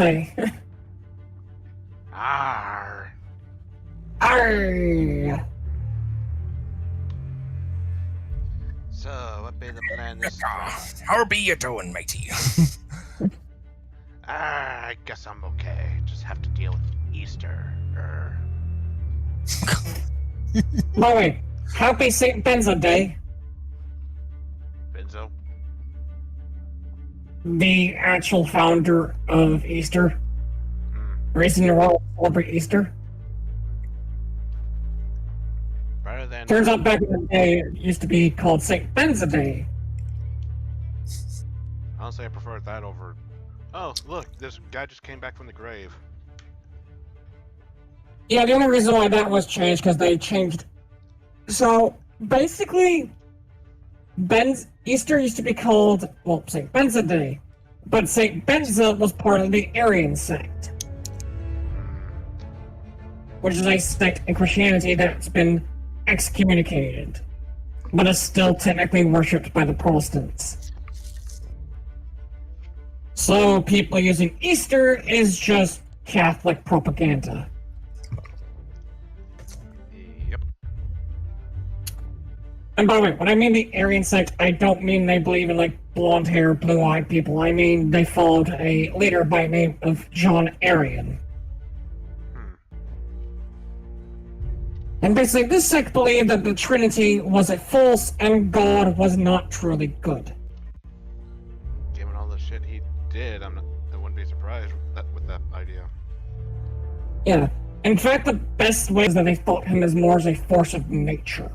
birthday. Arr. Arr! So, what be the plan this round? How be you doing, matey? I guess I'm okay. Just have to deal with Easter. By the way, happy St. Benza Day. Benzo? The actual founder of Easter. Reason you're all celebrate Easter. Better than... Turns out back in the day, it used to be called St. Benza Day. Honestly, I prefer that over... Oh, look, this guy just came back from the grave. Yeah, the only reason why that was changed because they changed. So basically, Easter used to be called St. Benza Day, but St. Benza was part of the Arian sect, which is a sect in Christianity that's been excommunicated, but is still technically worshipped by the Protestants. So people using Easter is just Catholic propaganda. Yep. And by the way, when I mean the Aryan sect, I don't mean they believe in like blonde hair, blue-eyed people. I mean they followed a leader by the name of John Arian. And basically, this sect believed that the Trinity was a false and God was not truly good. Given all the shit he did, I wouldn't be surprised with that idea. Yeah. In fact, the best way is that they thought him as more as a force of nature,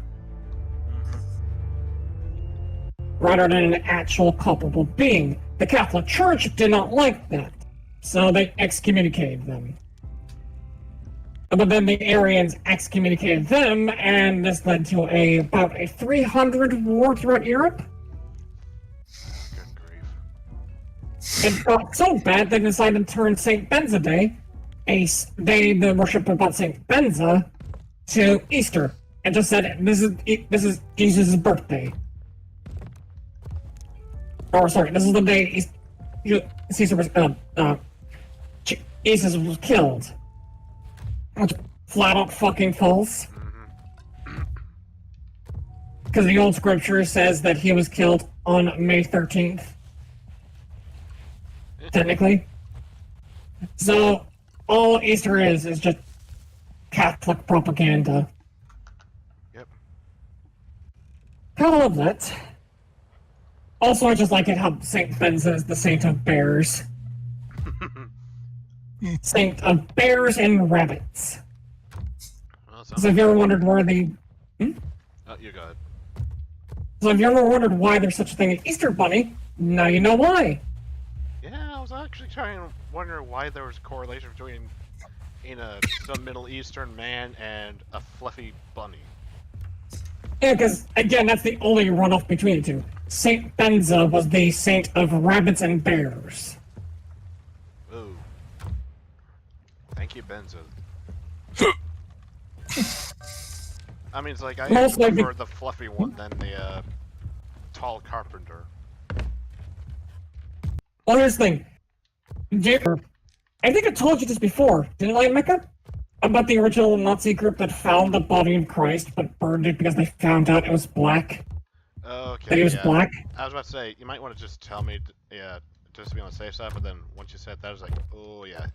rather than an actual culpable being. The Catholic Church did not like that, so they excommunicated them. But then the Arians excommunicated them, and this led to about a 300 war throughout Europe. Good grief. It got so bad they decided to turn St. Benza Day, a day the worship about St. Benza, to Easter, and just said this is Jesus' birthday. Or sorry, this is the day Jesus was killed. Which flat out fucking false. Because the old scripture says that he was killed on May 13th. Technically. So, all Easter is just Catholic propaganda. Yep. Kinda love that. Also, I just like it how St. Benza is the saint of bears. Saint of bears and rabbits. Well, So if you ever wondered where the... Oh, you got it. So if you ever wondered why there's such a thing as Easter Bunny, now you know why. Yeah, I was actually trying to wonder why there was a correlation between some Middle Eastern man and a fluffy bunny. Yeah, because, again, that's the only runoff between the two. Saint Benza was the saint of rabbits and bears. Ooh. Thank you, Benzo. I mean, it's like I Most likely- prefer the fluffy one than the tall carpenter. Well, here's the thing. I think I told you this before, didn't I, Mecca? About the original Nazi group that found the body of Christ but burned it because they found out it was black. Okay. That he was black. I was about to say, you might want to just tell me, just to be on the safe side, but then once you said that, I was like, oh, yeah.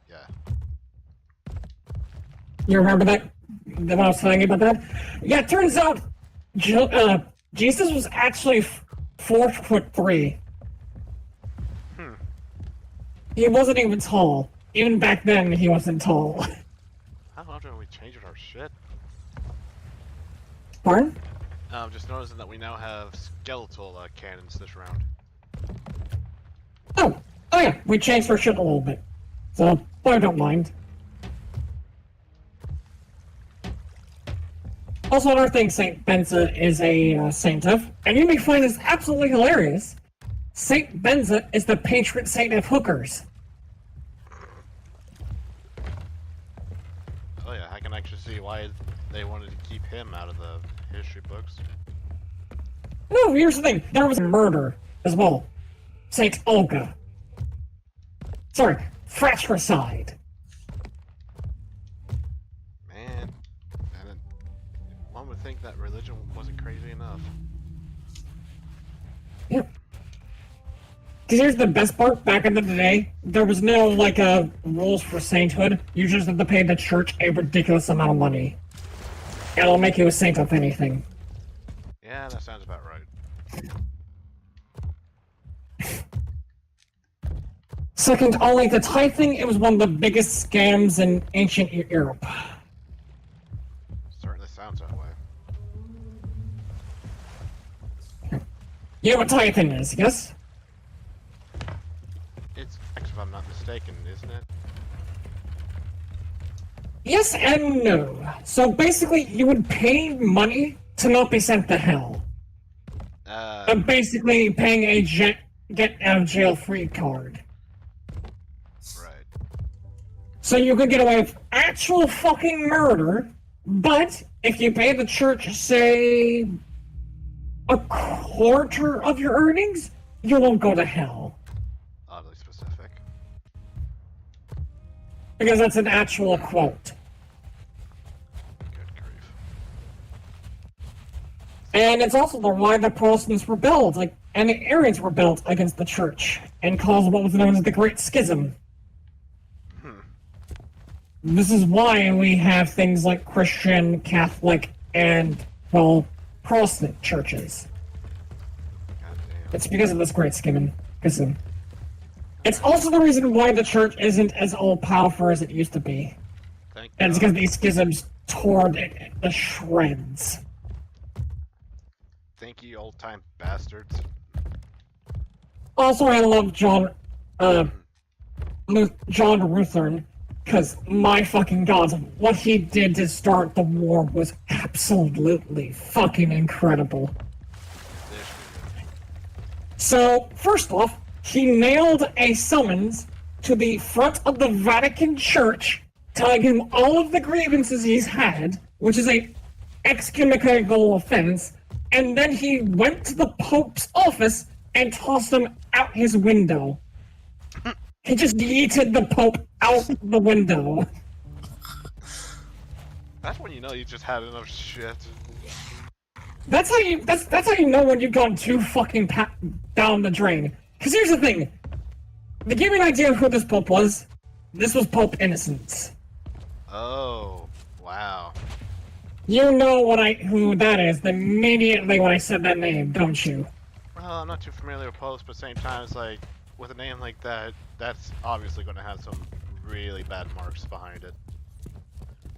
You remember that? When I was telling you about that? Yeah, it turns out Jesus was actually 4'3". He wasn't even tall. Even back then, he wasn't tall. How often are we changing our shit? Pardon? I'm just noticing that we now have skeletal cannons this round. Oh yeah, we changed our shit a little bit. So, I don't mind. Also, another thing St. Benza is a saint of, and you may find this absolutely hilarious, St. Benza is the patron saint of hookers. Oh yeah, I can actually see why they wanted to keep him out of the history books. No, here's the thing, there was a murder as well. St. Olga. Sorry, fratricide. Man, and one would think that religion wasn't crazy enough. Yep. Because here's the best part, back in the day, there was no, like, rules for sainthood. You just have to pay the church a ridiculous amount of money. It'll make you a saint of anything. Yeah, that sounds about right. Second only to tithing, it was one of the biggest scams in ancient Europe. Certainly sounds that way. You know what tithing is, yes? It's, if I'm not mistaken, isn't it? Yes and no. So basically, you would pay money to not be sent to hell. Basically paying a get out of jail free card. Right. So you could get away with actual fucking murder, but if you pay the church, say, a quarter of your earnings, you won't go to hell. Oddly specific. Because that's an actual quote. Good grief. And it's also the why the Protestants rebelled, and the Arians rebelled against the church, and caused what was known as the Great Schism. This is why we have things like Christian, Catholic, and, well, Protestant churches. Goddamn. It's because of this Great Schism. It's also the reason why the church isn't as all-powerful as it used to be. Thank And it's God. because these schisms tore it to shreds. Thank you, old-time bastards. Also, I love John Ruthern, because my fucking god, what he did to start the war was absolutely fucking incredible. So, first off, he nailed a summons to the front of the Vatican Church, telling him all of the grievances he's had, which is a excommunicable offense, and then he went to the Pope's office and tossed him out his window. He just yeeted the Pope out the window. That's when you know you just had enough shit. That's how you know when you've gone too fucking down the drain. Because here's the thing. To give you an idea of who this Pope was, this was Pope Innocence. Oh, wow. You know who that is immediately when I said that name, don't you? Well, I'm not too familiar with Post, but at the same time, it's like, with a name like that, that's obviously going to have some really bad marks behind it.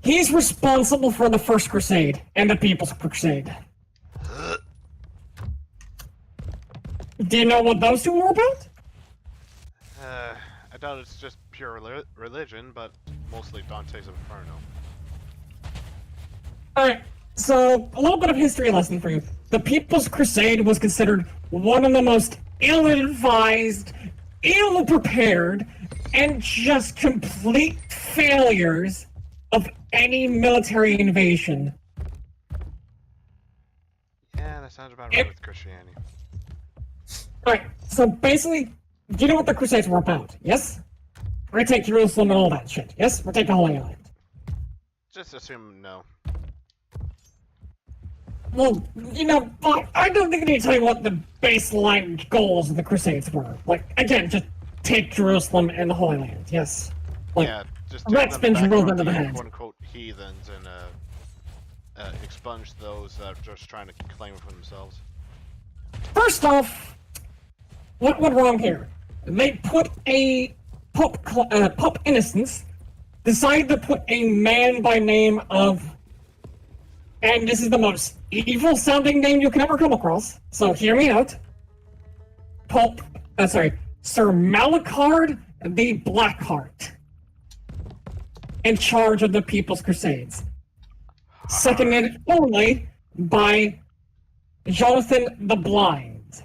He's responsible for the First Crusade and the People's Crusade. Do you know what those two were about? I doubt it's just pure religion, but mostly Dante's Inferno. Alright, so a little bit of history lesson for you. The People's Crusade was considered one of the most ill-advised, ill-prepared, and just complete failures of any military invasion. Yeah, that sounds about right with Christianity. Alright, so basically, do you know what the Crusades were about? Yes? We're gonna take Jerusalem and all that shit. Yes? We'll take the Holy Land. Just assume no. Well, you know, I don't think I need to tell you what the baseline goals of the Crusades were. Like, again, just take Jerusalem and the Holy Land, yes? Like, Yeah, just rats turn them been back drilled into into the head. quote-unquote heathens and expunge those that are just trying to claim it for themselves. First off, what went wrong here? They put a Pope Innocence, decided to put a man by name of, and this is the most evil sounding name you can ever come across, so hear me out. Sir Malachard the Blackheart, in charge of the People's Crusades. Seconded only by Jonathan the Blind,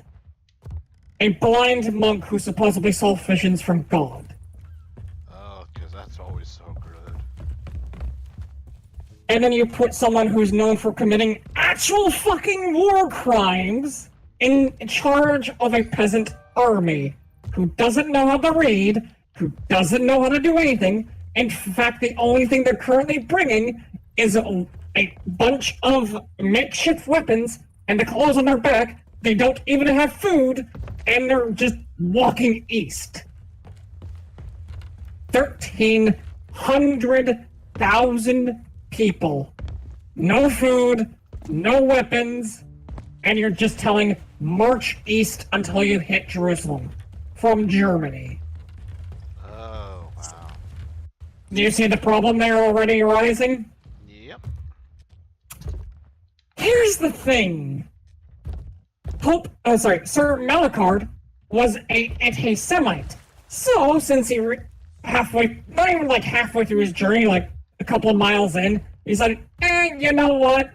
a blind monk who supposedly saw visions from God. Oh, because that's always so good. And then you put someone who's known for committing actual fucking war crimes in charge of a peasant army, who doesn't know how to read, who doesn't know how to do anything. In fact, the only thing they're currently bringing is a bunch of makeshift weapons and the clothes on their back. They don't even have food, and they're just walking east. 1,300,000 people. No food, no weapons, and you're just telling march east until you hit Jerusalem from Germany. Oh, wow. Do you see the problem there already arising? Yep. Here's the thing. Sir Malachard was an anti-Semite. So, since he not even like halfway through his journey, like a couple of miles in, he said, you know what?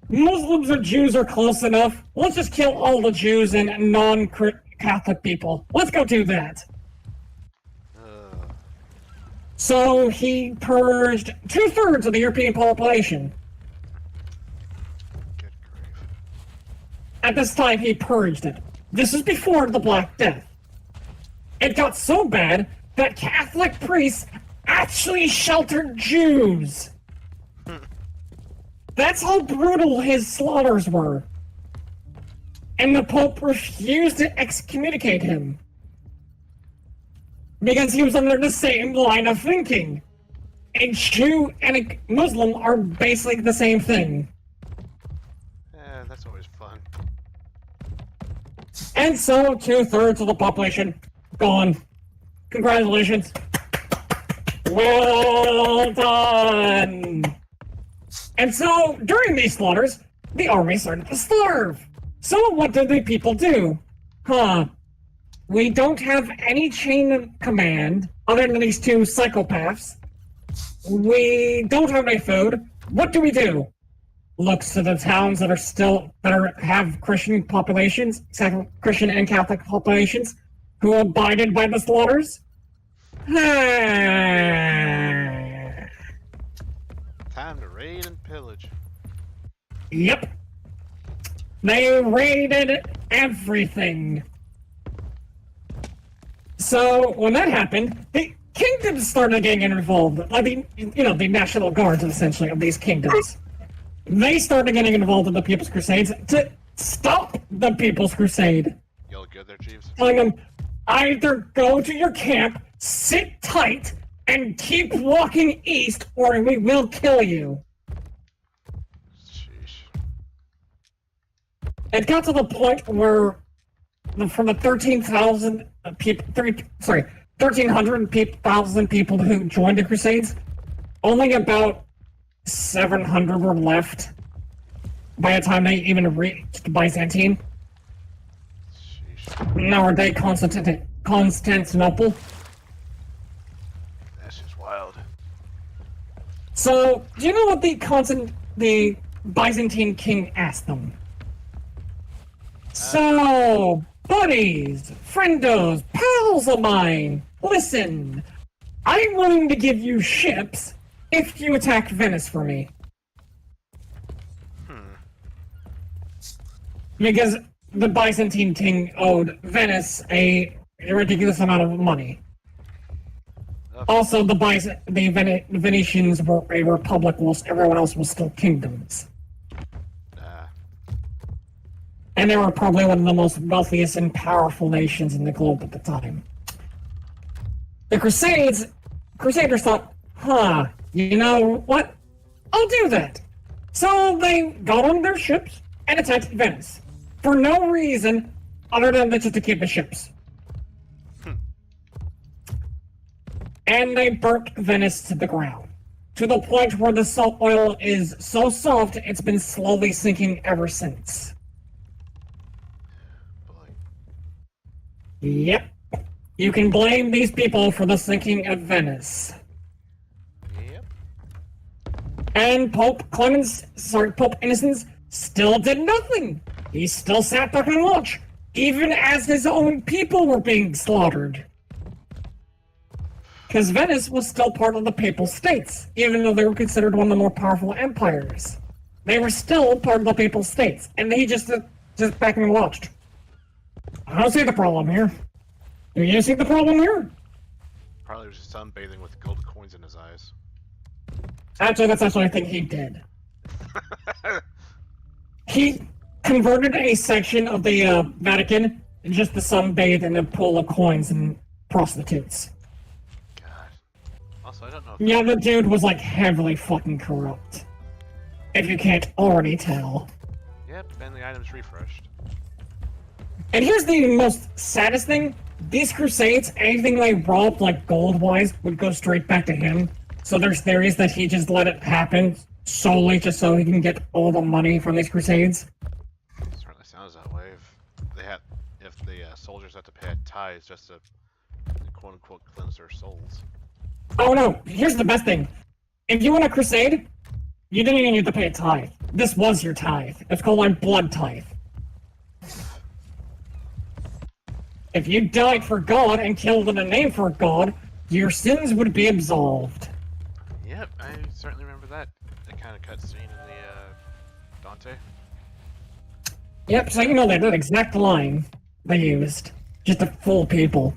Muslims or Jews are close enough. Let's just kill all the Jews and non-Catholic people. Let's go do that. So he purged 2/3 of the European population. Good grief. At this time, he purged it. This is before the Black Death. It got so bad that Catholic priests actually sheltered Jews. That's how brutal his slaughters were. And the Pope refused to excommunicate him. Because he was under the same line of thinking. A Jew and a Muslim are basically the same thing. That's always fun. And so 2/3 of the population gone. Congratulations. Well done. And so during these slaughters, the army started to starve. So what did the people do? We don't have any chain of command other than these two psychopaths. We don't have any food. What do? Looks to the towns that have Christian populations, Christian and Catholic populations, who abided by the slaughters. Time to raid and pillage. Yep. They raided everything. So when that happened, the kingdoms started getting involved. Like the National Guards, essentially, of these kingdoms. They started getting involved in the People's Crusades to stop the People's Crusade. You all good there, Jeeves? Telling them, either go to your camp, sit tight, and keep walking east, or we will kill you. Sheesh. It got to the point where, from the 13,000 people, 1,300,000 people who joined the Crusades, only about 700 were left by the time they even reached Byzantine. Sheesh. Nowadays, Constantinople. That's just wild. So, do you know what the Byzantine king asked them? So, buddies, friendos, pals of mine, listen, I'm willing to give you ships if you attack Venice for me. Because the Byzantine king owed Venice a ridiculous amount of money. Okay. Also, the Venetians were a republic whilst everyone else was still kingdoms. And they were probably one of the most wealthiest and powerful nations in the globe at the time. The Crusaders thought, you know what? I'll do that. So they got on their ships and attacked Venice. For no reason other than just to keep the ships. And they burnt Venice to the ground. To the point where the salt oil is so soft, it's been slowly sinking ever since. Yep. You can blame these people for the sinking of Venice. Yep. And Pope Innocent still did nothing. He still sat back and watched, even as his own people were being slaughtered. Because Venice was still part of the Papal States, even though they were considered one of the more powerful empires. They were still part of the Papal States, and he just back and watched. I don't see the problem here. Do you see the problem here? Probably was just sunbathing with gold coins in his eyes. Actually, that's actually what I think he did. He converted a section of the Vatican just to sunbathe in a pool of coins and prostitutes. God. Also, I don't know if Yeah, the dude was like heavily fucking corrupt. If you can't already tell. Yep, and the item's refreshed. And here's the most saddest thing. These crusades, anything they robbed, like gold-wise, would go straight back to him. So there's theories that he just let it happen solely just so he can get all the money from these crusades. Certainly sounds that way. If the soldiers have to pay a tithe just to quote-unquote cleanse their souls. Oh no, here's the best thing. If you win a crusade, you didn't even need to pay a tithe. This was your tithe. It's called like blood tithe. If you died for God and killed in a name for God, your sins would be absolved. Yep, I certainly remember that kind of cutscene in the Dante. Yep, so you know that exact line they used. Just to fool people.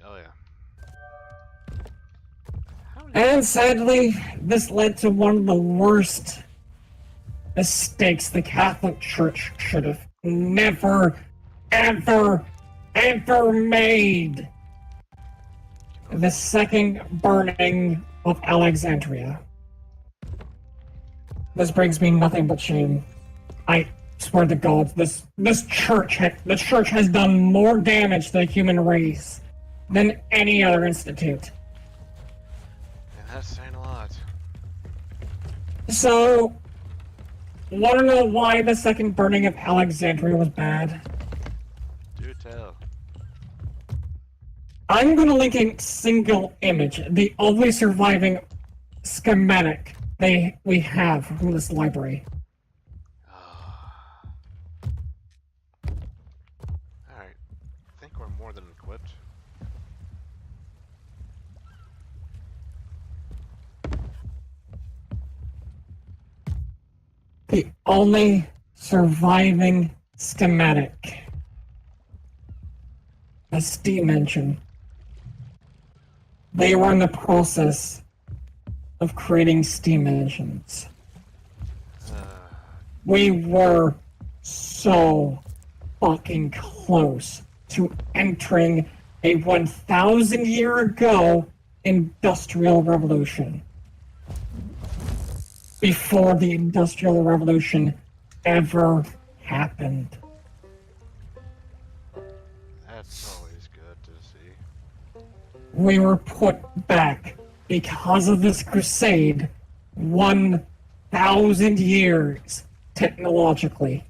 Oh yeah. And sadly, this led to one of the worst mistakes the Catholic Church should have never, ever made. The second burning of Alexandria. This brings me nothing but shame. I swear to God, the church has done more damage to the human race than any other institute. And that's saying a lot. So, wanna know why the second burning of Alexandria was bad? Do tell. I'm gonna link a single image, the only surviving schematic we have from this library. Alright. I think we're more than equipped. The only surviving schematic. A Steam engine. They were in the process of creating Steam engines. We were so fucking close to entering a 1,000 year ago industrial revolution. Before the industrial revolution ever happened. That's always good to see. We were put back because of this crusade 1,000 years technologically.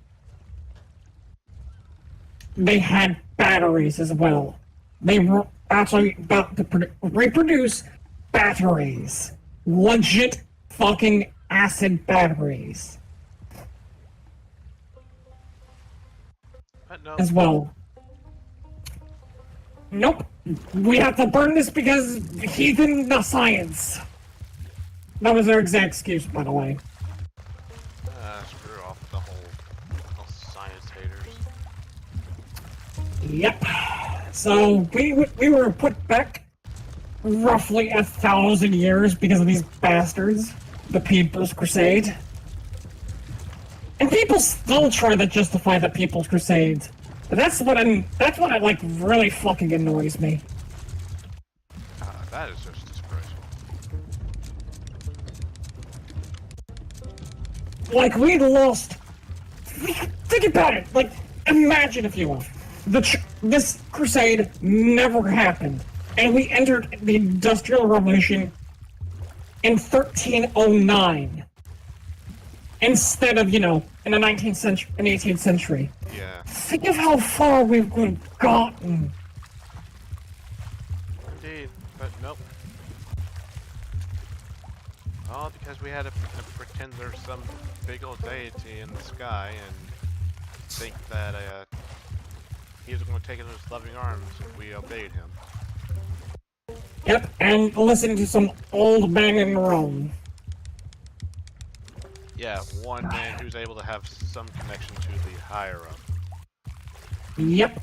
They had batteries as well. They were actually about to reproduce batteries. Legit fucking acid batteries. But no. As well. Nope. We have to burn this because heathen the science. That was their exact excuse, by the way. Screw off the whole science haters. Yep. So we were put back roughly 1,000 years because of these bastards, the People's Crusade. And people still try to justify the People's Crusade. But that's what like really fucking annoys me. That is just disgraceful. Like we lost. Think about it. Like imagine if you will, this crusade never happened, and we entered the Industrial Revolution in 1309 instead of in the 19th century and 18th century. Yeah. Think of how far we've gotten. Indeed, but nope. All because we had to pretend there's some big old deity in the sky and think that he was going to take it in his loving arms if we obeyed him. Yep, and listen to some old man in Rome. Yeah, one man who's able to have some connection to the higher up. Yep.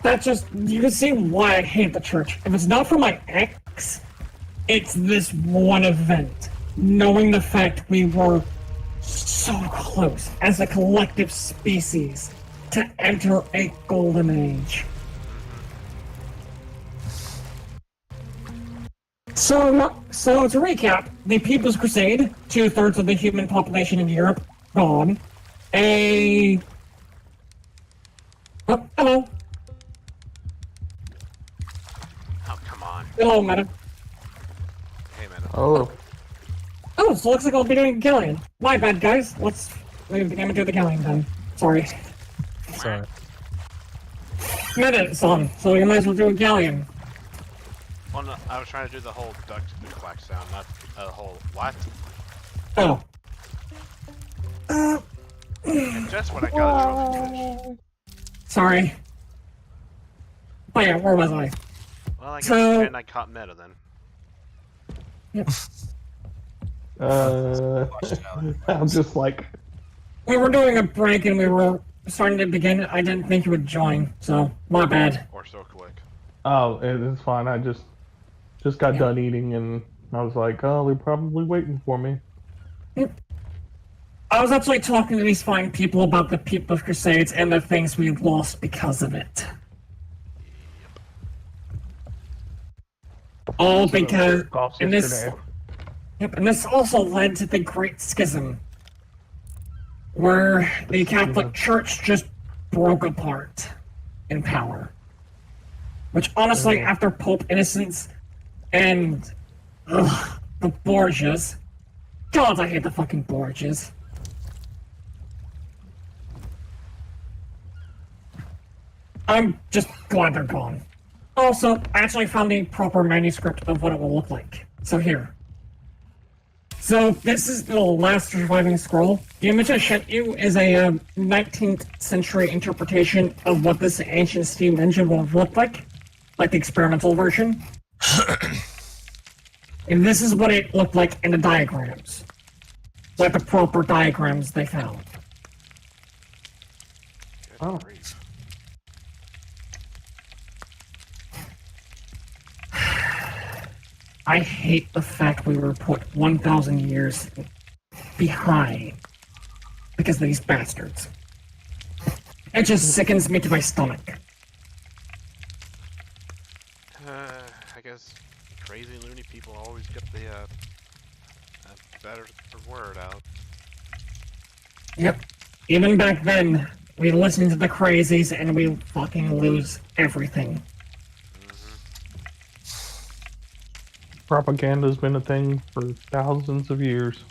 That's just, you can see why I hate the church. If it's not for my ex, it's this one event. Knowing the fact we were so close as a collective species to enter a golden age. So to recap, the People's Crusade, 2/3 of the human population in Europe, gone. Oh, hello. Oh, come on. Hello, madam. Hey, man. Oh, Oh, so it looks like I'll be doing Galleon. My bad, guys. Let's leave the game and do the Galleon then. Sorry. sorry. Minutes on, so you might as well do a Galleon. Well, no, I was trying to do the whole duck quack sound, not the whole what? Oh. And just when I got it from the fish. Sorry. Oh yeah, where was I? Well, I guess So- and I caught meta then. I'm just like, We were doing a break and we were starting to begin. I didn't think you would join, so my bad. Or so quick. oh, it's fine. I just got done eating, and I was like, oh, they're probably waiting for me. I was actually talking to these fine people about the People's Crusades and the things we lost because of it. All because, Golf and this, yesterday. yep, and this also led to the Great Schism, where the Catholic Church just broke apart in power. Which honestly, after Pope Innocence and the Borgias, God, I hate the fucking Borgias. I'm just glad they're gone. Also, I actually found the proper manuscript of what it will look like. So here. So this is the last surviving scroll. The image I sent you is a 19th century interpretation of what this ancient steam engine will have looked like the experimental version. And this is what it looked like in the diagrams. Like the proper diagrams they found. Good Oh. grief. I hate the fact we were put 1,000 years behind because of these bastards. It just sickens me to my stomach. I guess crazy loony people always get the better word out. Yep. Even back then, we listened to the crazies and we fucking lose everything. Propaganda's been a thing for thousands of years.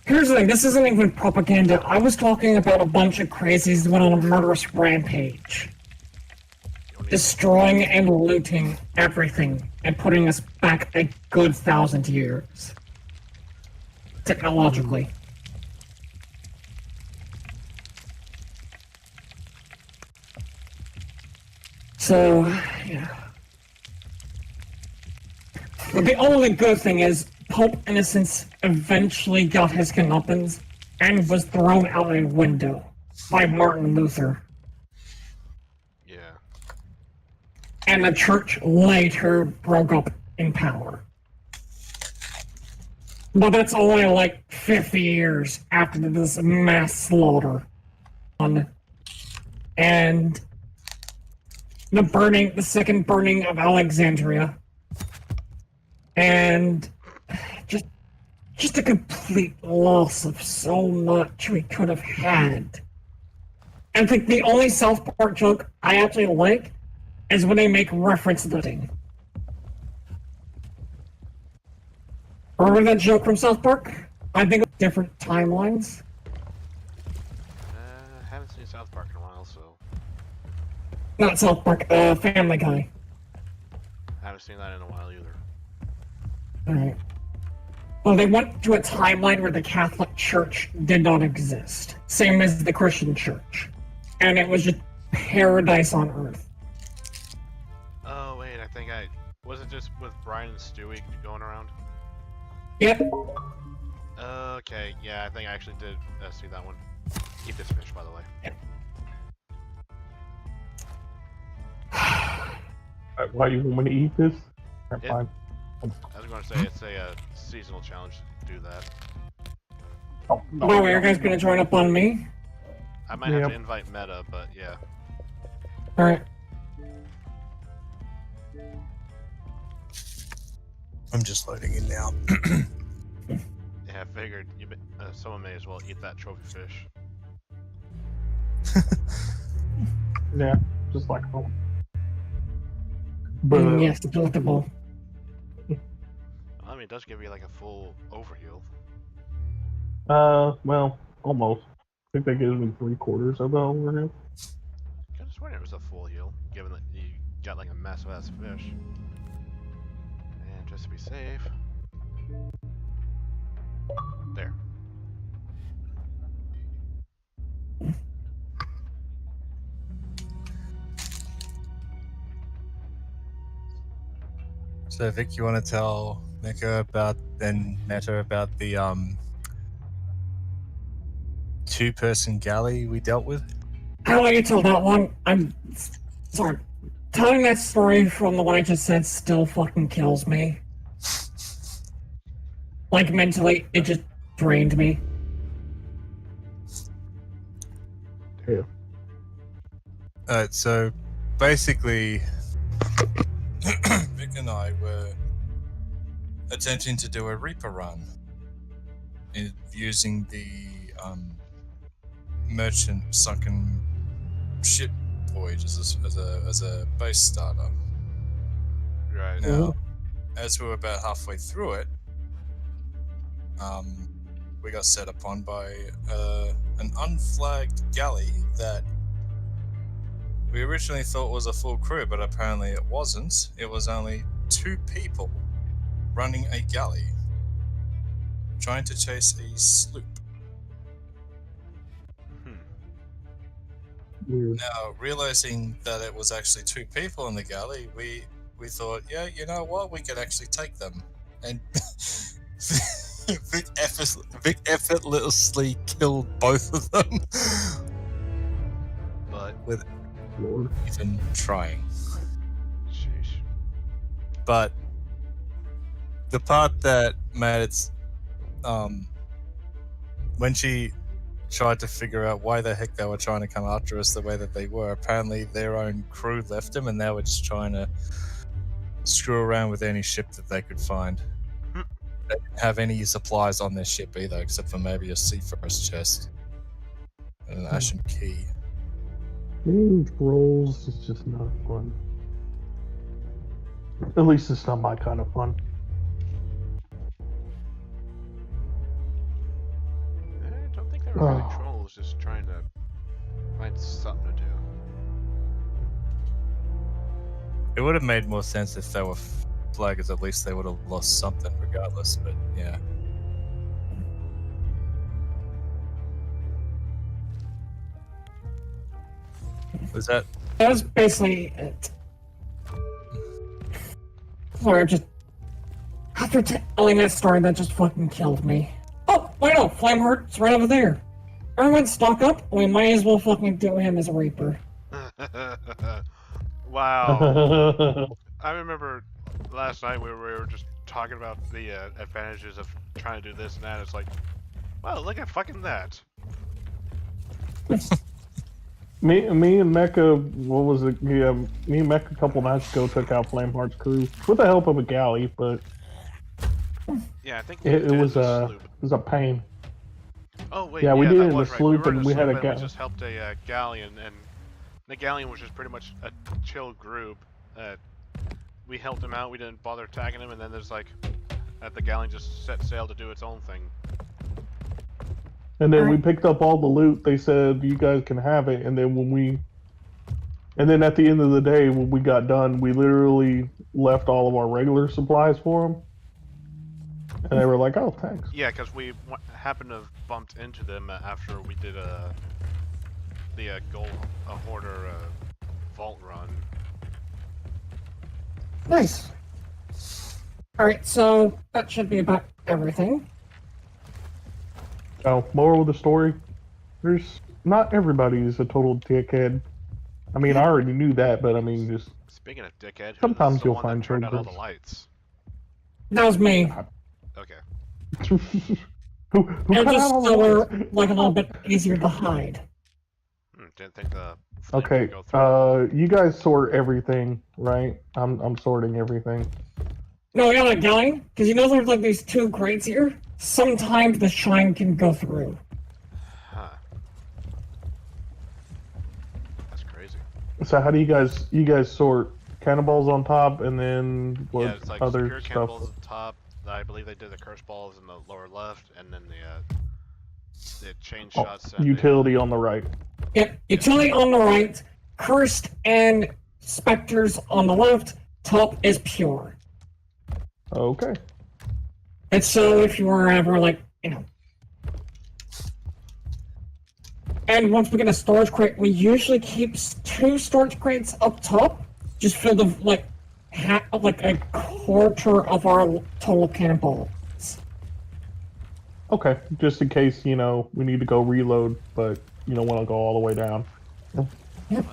Here's the thing, this isn't even propaganda. I was talking about a bunch of crazies that went on a murderous rampage. Destroying and looting everything and putting us back a good 1,000 years. Technologically. So, yeah. But the only good thing is Pope Innocence eventually got his comeuppance and was thrown out a window by Martin Luther. Yeah. And the church later broke up in power. But that's only like 50 years after this mass slaughter. And the second burning of Alexandria. And just a complete loss of so much we could have had. I think the only South Park joke I actually like is when they make reference to the thing. Remember that joke from South Park? I think it's different timelines. Haven't seen South Park in a while, so Not South Park, Family Guy. haven't seen that in a while either. Alright. Well, they went to a timeline where the Catholic Church did not exist. Same as the Christian Church. And it was just paradise on earth. Oh wait, I think was it just with Brian and Stewie going around? Yep. Okay, yeah, I think I actually did see that one. Keep this fish, by the way. Why you want me to eat this? Alright, It- fine. I was going to say it's a seasonal challenge to do that. Oh, no, By the way, are you guys gonna join up on me? I might have Yep. to invite Meta, but yeah. Alright. I'm just loading in now. Yeah, I figured someone may as well eat that trophy fish. Yeah, just like home. But Yes, delectable. I mean, it does give you like a full overheal. well, almost. I think that gives me 3/4 of the overheal. I could have sworn it was a full heal, given that you got like a massive ass fish. And just to be safe. There. So, Vic, you want to tell Meta about the two-person galley we dealt with? I'll let you tell that one. I'm sorry. Telling that story from the one I just said still fucking kills me. Like mentally, it just drained me. Yeah. So basically, Vic and I were attempting to do a Reaper run using the merchant sunken ship voyage as a base starter. Right. Now, as we were about halfway through it, we got set upon by an unflagged galley that we originally thought was a full crew, but apparently it wasn't. It was only 2 people running a galley, trying to chase a sloop. Weird. Now, realizing that it was actually 2 people in the galley, we thought, yeah, you know what, we could actually take them. And Vic effortlessly killed both of them But, without Lord. even trying. sheesh. But the part that made it, when she tried to figure out why the heck they were trying to come after us the way that they were, apparently their own crew left them and they were just trying to screw around with any ship that they could find. They didn't have any supplies on their ship either, except for maybe a Seafarer's chest and an ashen key. Being trolls is just not fun. At least it's not my kind of fun. I don't think they were really Oh. trolls, just trying to find something to do. It would have made more sense if they were flaggers. At least they would have lost something regardless, but yeah. Was that That was basically it. Sorry, just after telling that story, that just fucking killed me. Oh, wait, no, Flameheart's right over there. Everyone stock up. We might as well fucking do him as a Reaper. Wow. I remember last night we were just talking about the advantages of trying to do this and that. It's like, wow, look at fucking that. Me and Mecca, what was it? Yeah, me and Mecca a couple nights ago took out Flameheart's crew with the help of a galley, but Yeah, I think it was a a pain. Oh wait, Yeah, we did that it in was the right. sloop we were in and a we had sloop a and we ga- just helped a galleon, and the galleon was just pretty much a chill group. We helped him out. We didn't bother attacking him, and then there's like, the galleon just set sail to do its own thing. And then we picked up all the loot. They said you guys can have it. And then at the end of the day, when we got done, we literally left all of our regular supplies for them. And they were like, "Oh, thanks." Yeah, because we happened to have bumped into them after we did the gold hoarder vault run. Nice. Alright, so that should be about everything. So, moral of the story: there's not everybody is a total dickhead. I mean, I already knew that, but I mean, just Speaking of dickhead, who's Sometimes the you'll one find that turned out all the triggers. lights? That was me. Okay. who And cut out just all so the we're lights? like a little bit easier to hide. Didn't think the flame Okay, could go through. you guys sort everything, right? I'm sorting everything. No, you're not going, because you know there's like these two grates here? Sometimes the shine can go through. Huh. That's crazy. So how do you guys sort? Cannonballs on top, and then what Yeah, it's like other secure stuff? cannonballs at the top. I believe they did the curse balls in the lower left, and then the chain Oh, shots and utility on the right. Yep, utility on the right, cursed and specters on the left, top is pure. Okay. And so if you were ever like, And once we get a storage crate, we usually keep 2 storage crates up top, just filled with like a quarter of our total cannonballs. Okay, just in case we need to go reload, but you don't want to go all the way down. Yep.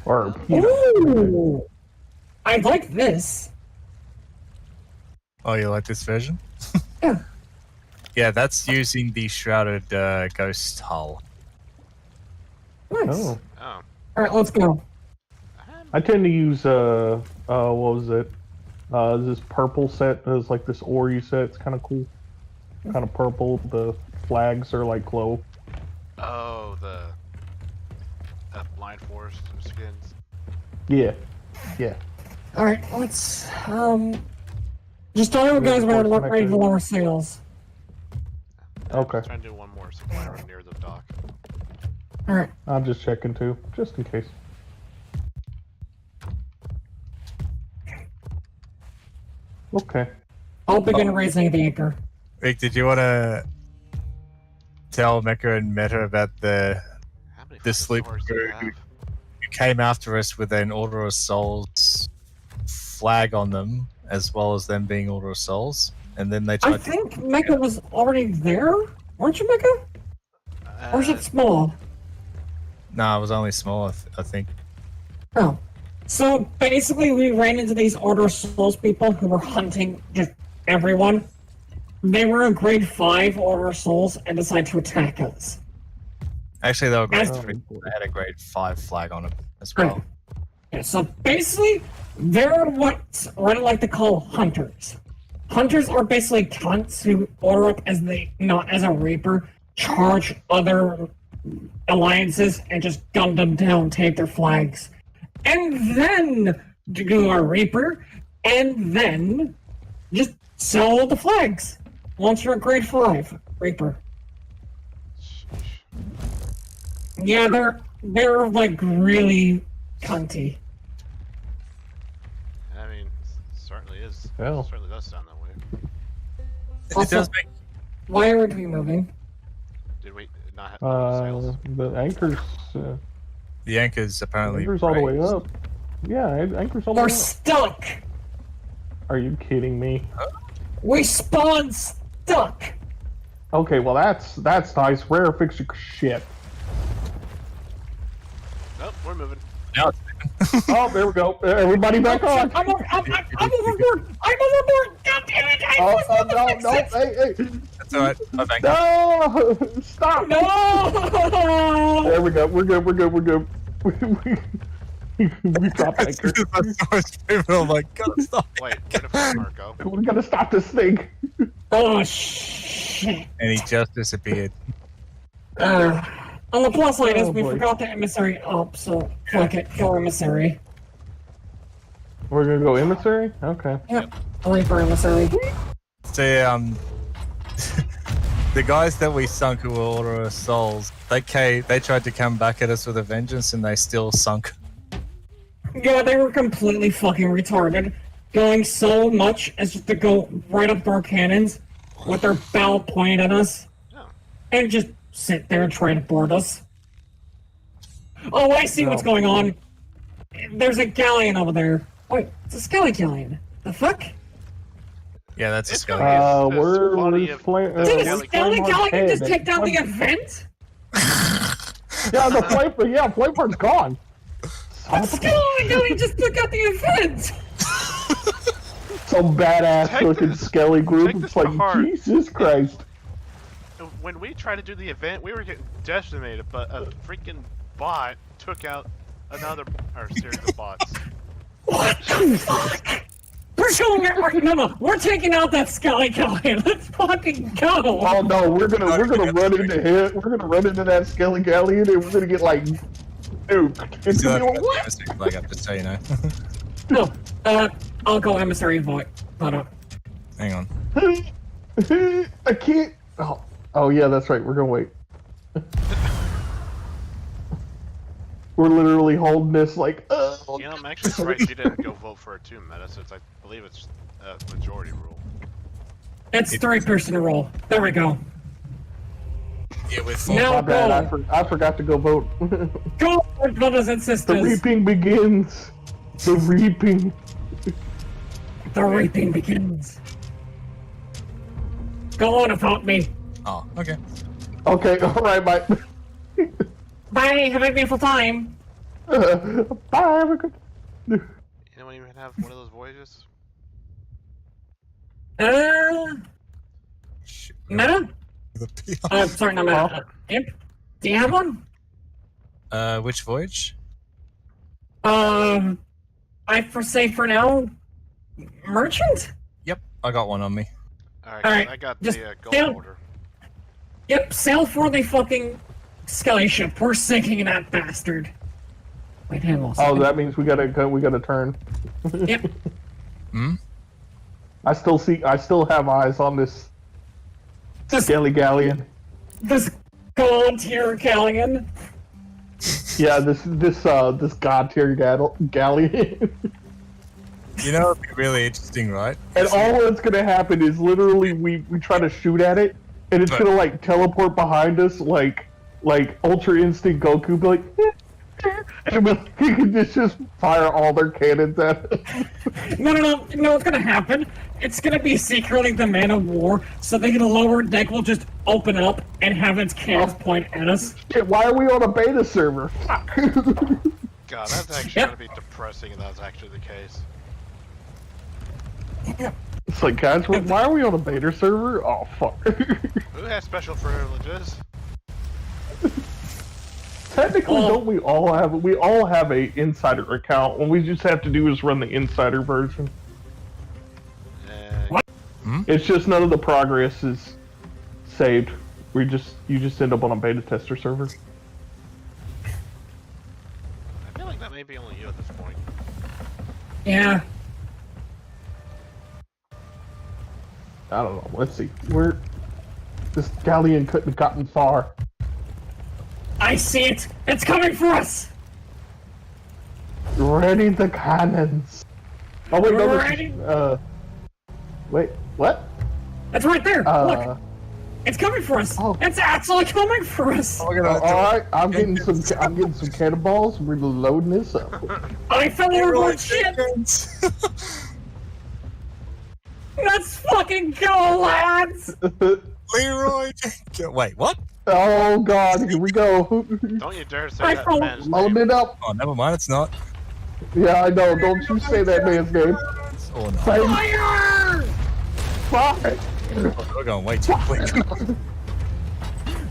Or Ooh, I like this. Oh, you like this version? Yeah. Yeah, that's using the shrouded ghost hull. Nice. Oh, Oh. All right, let's go. I tend to use what was it? This purple set. It's like this Ori set. It's kind of cool. Kind of purple. The flags are like glow. Oh, the blind forest skins. Yeah, yeah. All right, let's just tell you guys we're ready to lower sails. Okay. I'm trying to do one more supply run near the dock. All right. I'm just checking too, just in case. Okay. I'll begin raising the anchor. Rick, did you want to tell Mecha and Meta about the How many The fucking sleep swords do you crew. have? who came after us with an Order of Souls flag on them, as well as them being Order of Souls, and then they I tried think Mecha was already there, weren't you, Mecha? Or is it small? No, it was only small, I think. Oh. So basically, we ran into these Order of Souls people who were hunting just everyone. They were a grade 5 Order of Souls and decided to attack us. Actually, they were grade That's- 3. They had a grade 5 flag on them as well. Yeah, so basically, they're what I like to call hunters. Hunters are basically cunts who order up as not as a reaper, charge other alliances and just gun them down, take their flags, and then do a reaper, and then just sell the flags once you're a grade 5 reaper. Yeah, they're like really cunty. I mean, certainly is. Well. Certainly does sound that way. It Also- does make Why aren't we moving? Did we not have sails? The anchors. the anchors apparently. Anchors all the way raised. up. Yeah, anchors all the We're way up. stuck! Are you kidding me? We spawned stuck! Okay, well that's nice. Rare, fix your shit. Nope, we're moving. Now it's Oh, there we go. Everybody back on. I'm overboard! I'm overboard! God damn it! I Oh, was supposed to no, fix no, it! hey. That's alright. I think. No! Stop! No! There we go. We're good. We dropped anchor. Oh my god, stop. Wait, where did Flipmart go? We gotta stop this thing. Oh, shit. And he just disappeared. On the plus side is Oh, we boy. forgot the emissary up, so fuck it, go emissary. We're gonna go emissary? Okay. Yep, Reaper emissary. So the guys that we sunk who were Order of Souls, they tried to come back at us with a vengeance, and they still sunk. Yeah, they were completely fucking retarded. Going so much as just to go right up to our cannons with their bow pointed at us. Oh. And just sit there and try to board us. Oh, I see what's No. going on. There's a galleon over there. Wait, it's a skelly galleon. The fuck? Yeah, that's a It's skeleton. gonna be a Where's quantity of- Flame? Did Did a Skelly skelly Galleon galleon just take down the event? Yeah, the flame. Yeah, Flameheart's gone. Skelly Galleon just took out the event! Some badass Take looking this- skelly group. take this It's to like, heart. Jesus Christ. When we tried to do the event, we were getting decimated, but a freaking bot took out another series of bots. What the fuck? We're showing it. No. We're taking out that Skelly Galleon. Let's fucking go. Oh no, we're gonna run into him. We're gonna run into that skelly galleon and we're gonna get like nuked. It's So gonna be I've like, got what? the flag up, just so you know. No. I'll go emissary void. Hold on. Hang on. I can't. Oh yeah, that's right. We're gonna wait. We're literally holding this like. You know, I'm actually surprised you didn't go vote for a 2 meta, since I believe it's a majority rule. It's 3-person roll. There we go. Yeah, we're Now My bad. go. I forgot to go vote. Go, brothers and The sisters. reaping begins. The reaping. The reaping begins. Go on and vote me. Oh, okay. Okay, all right, bye. Bye. Have a beautiful time. Bye. Have a good. Anyone even have one of those voyages? Shit. Meta? The PR. Sorry, not Meta. Imp? Do you have one? Which voyage? I say for now, merchant? Yep, I got one on me. Alright, I got just the gold down. order. Yep, sail for the fucking Skelly ship. We're sinking that bastard. Wait, hang on. a Oh, second. that means we gotta turn. Yep. Hmm? I still have eyes on this This, skelly galleon. this gold tier galleon. Yeah, this god tier galleon. You know, it'd be really interesting, right? And all that's gonna happen is literally we try to shoot at it, and it's Right. gonna like teleport behind us like Ultra Instinct Goku, be like, and we can just fire all their cannons at us. No, you know what's gonna happen? It's gonna be secretly the Man of War, so the lower deck will just open up and have its cannons point at us. Shit, why are we on a beta server? Fuck. God, that's actually Yep. gonna be depressing if that's actually the case. It's like, guys, why are we on a beta server? Oh, fuck. Who has special privileges? Technically, Oh. don't we all have a insider account? What we just have to do is run the insider version. What? It's just none of the progress is saved. You just end up on a beta tester server. I feel like that may be only you at this point. Yeah. I don't know. Let's see. This galleon couldn't have gotten far. I see it! It's coming for us! Ready the cannons. Oh wait, no. Ready? Wait, what? It's right there! Look! It's coming for us! Oh. It's actually coming for us! Oh, we're gonna all right, I'm getting some cannonballs. We're loading this up. I fell overboard shit! Let's fucking go, lads! Leroy Jenkins. Wait, what? Oh god, here we go. Don't you dare say I that found- man's Load name. it up. Oh, never mind, it's not. Yeah, I know. Don't you say that man's name. Oh no. Fire! Fire. We're going way too quick.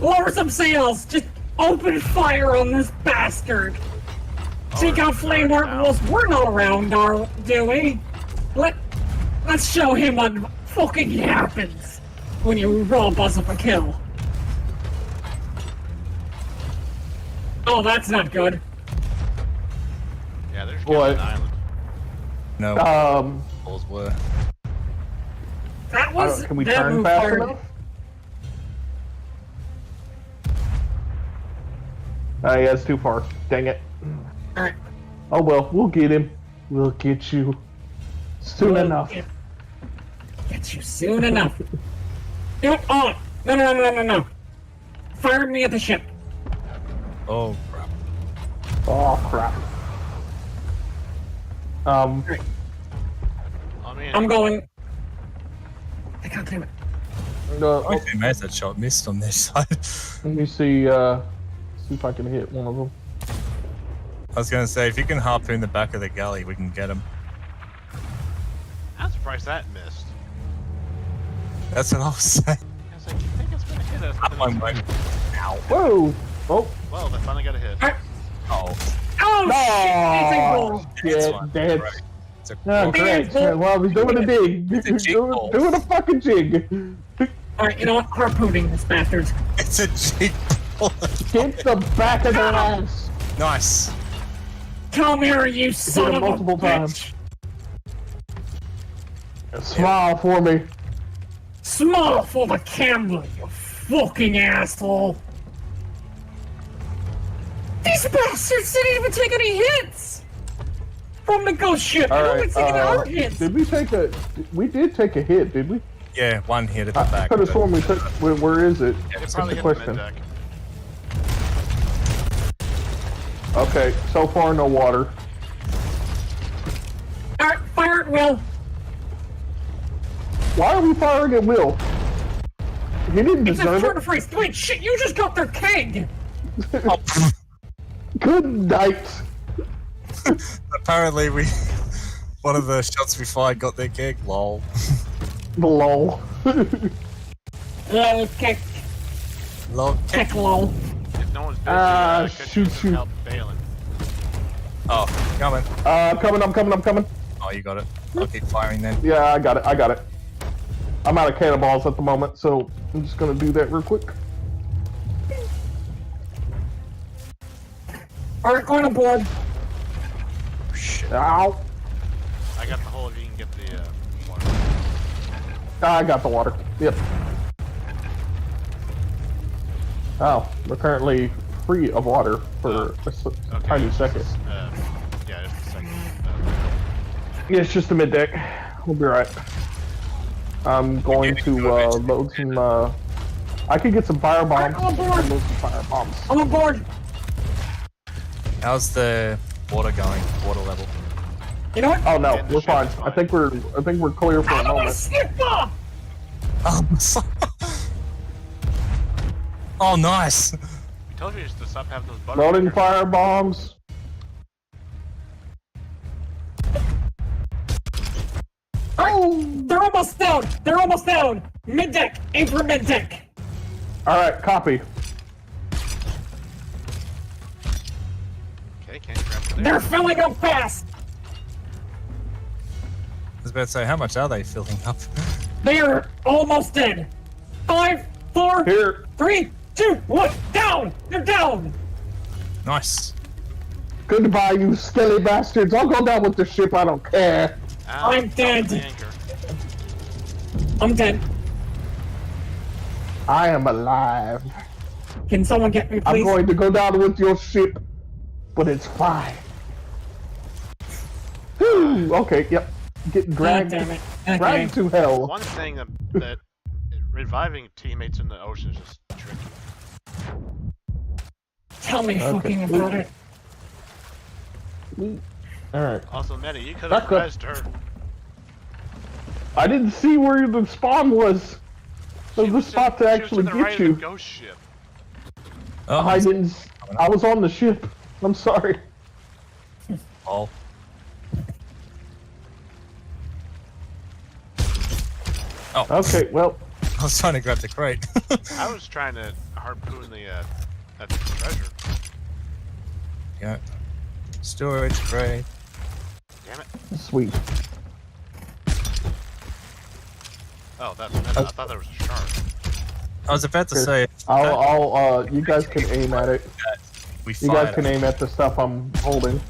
Lower some sails! Just open fire on this bastard! Take out flame wolves. We're not around, do we? Let's show him what fucking happens when you roll us up a kill. Oh, that's not good. Yeah, there's What? an island. No, balls were. That was. Can we that turn move fast fired- enough? Yeah, it's too far. Dang it. Alright. Oh well, we'll get him. We'll get you soon enough. Get you soon enough. Oh, no. Fire me at the ship. Oh crap. Oh crap. I mean, I'm going. I can't claim it. I think that shot missed on their side. Let me see if I can hit one of them. I was gonna say, if you can harpoon the back of the galley, we can get him. I'm surprised that missed. That's what I was saying. I was like, you think it's gonna hit us? Up my way. Ow. Whoa! Oh, Well, they finally got a hit. Oh. Oh, shit! It's a goal! It's yeah, fine. that's... Right. It's a No, correct. Well, I was doing a dig. It's a jig ball. Doing a fucking jig. Alright, you know what? Harpooning this bastard. It's a jig ball. Get the back of their ass. Nice. Come here, you son it of a multiple bitch! Smile for me. Smile for the camera, you fucking asshole! These bastards didn't even take any hits! From the ghost ship, All they're only right. taking our hits! Did we take a? We did take a hit, did we? Yeah, one hit at the I back. could have but- sworn we took. Where is it? They That's probably the hit the question. mid-deck. Okay, so far no water. Alright, fire at will! Why are we firing at Will? He didn't It's a deserve turn it. of phrase. Wait, shit, you just got their keg! Oh, Good night. apparently, one of the shots we fired got their keg. Lol. Lol. Lol, kick, Lol. Keg. kick, lol. If no one's busy, Ah, could shoot, use some shoot. help bailing. Oh, coming. I'm coming. Oh, you got it. I'll keep firing then. Yeah, I got it. I'm out of cannonballs at the moment, so I'm just gonna do that real quick. Alright, going aboard. Shit. Ow. I got the hole if you can get the water. I got the water. Yep. Oh, we're currently free of water for a Okay. tiny second. Yeah, just a second. Yeah, it's just a mid deck. We'll be right. I'm going to load some. I could get some fire bombs. I'm on board. Load some fire bombs. I'm on board. How's the water going? Water level? You know what? Oh no, Yeah, the we're ship fine. is I think we're clear for a I'm a moment. sniffer! Oh, nice. We told you just to stop having those butter. Loading fire bombs. Oh, they're almost down. They're almost down. Mid deck. Aim for mid deck. All right, copy. Okay, can't grab it there. They're filling up fast. I was about to say, how much are they filling up? They're almost dead. 5, 4, Here, 3, 2, 1. Down. They're down. Nice. goodbye, you skelly bastards. I'll go down with the ship. I don't care. Ow, I'm dead. the anchor. I'm dead. I am alive. Can someone get me, I'm please? going to go down with your ship, but it's fine. Whew, okay, yep. Getting God dragged, damn it. Okay. dragged to hell. One thing that reviving teammates in the ocean is just tricky. Tell me Okay. fucking about it. Alright. Also, Manny, you could Back have up. rezzed her. I didn't see where the spawn was. There's She the was spot to- to she was actually to the right get of you. the ghost ship. Oh, I didn't. I was on the ship. I'm sorry. Oh. Oh, Okay, well, I was trying to grab the crate. I was trying to harpoon the treasure. Yeah. Storage crate. Damn it. sweet. Oh, that's I thought there was a shark. I was about to Here. say, You guys can aim at it. we You guys fired can it. aim at the stuff I'm holding.